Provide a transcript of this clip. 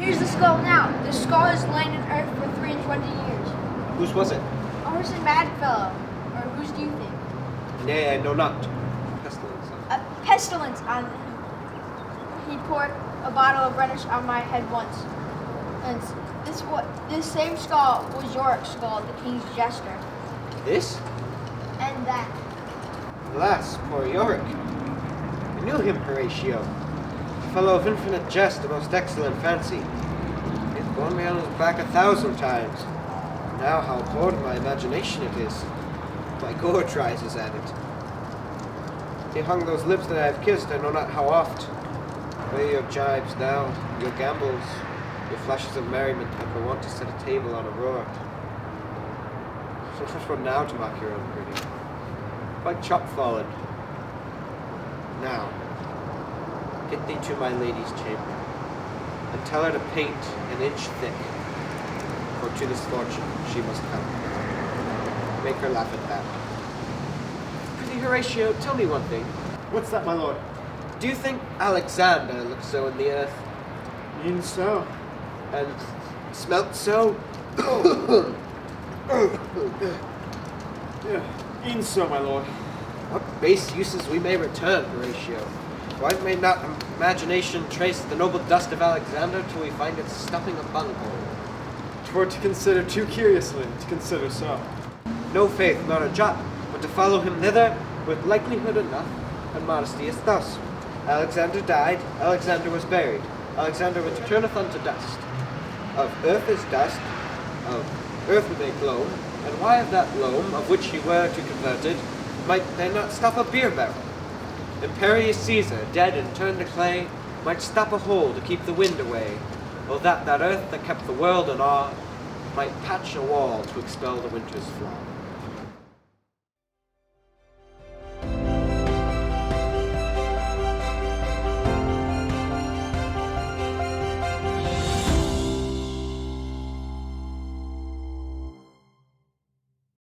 Here's the skull now. The skull has lain in earth for 320 years. Whose was it? A horse and mad fellow. Or whose do you think? Nay, I know not. Pestilence. A pestilence on him. He poured a bottle of Rhenish on my head once. And this same skull was Yorick's skull, the king's jester. This? And that. Alas, poor Yorick. I knew him, Horatio. A fellow of infinite jest, a most excellent fancy. He hath borne me on his back 1,000 times. Now how bored of my imagination it is. My gorge rises at it. He hung those lips that I have kissed, I know not how oft. Away your jibes now, your gambols, your flashes of merriment that were wont to set a table on a roar. So what one now to mock your own breeding? Quite chop-fallen. Now, get thee to my lady's chamber, and tell her to paint an inch thick, for to this fortune she must come. Make her laugh at that. Prithee, Horatio, tell me one thing. What's that, my lord? Do you think Alexander looked so in the earth? E'en so. And smelt so? Yeah, e'en so, my lord. What base uses we may return, Horatio. Why may not imagination trace the noble dust of Alexander till we find it stuffing a bunghole? 'Twere to consider too curiously, to consider so. No faith, not a jot, but to follow him thither with likelihood enough, and modesty is thus. Alexander died, Alexander was buried, Alexander returneth unto dust. Of earth is dust, of earth we make loam, and why of that loam, of which he were to converted, might they not stuff a beer barrel? Imperious Caesar, dead and turned to clay, might stop a hole to keep the wind away, or that earth that kept the world in awe, might patch a wall to expel the winter's flaw.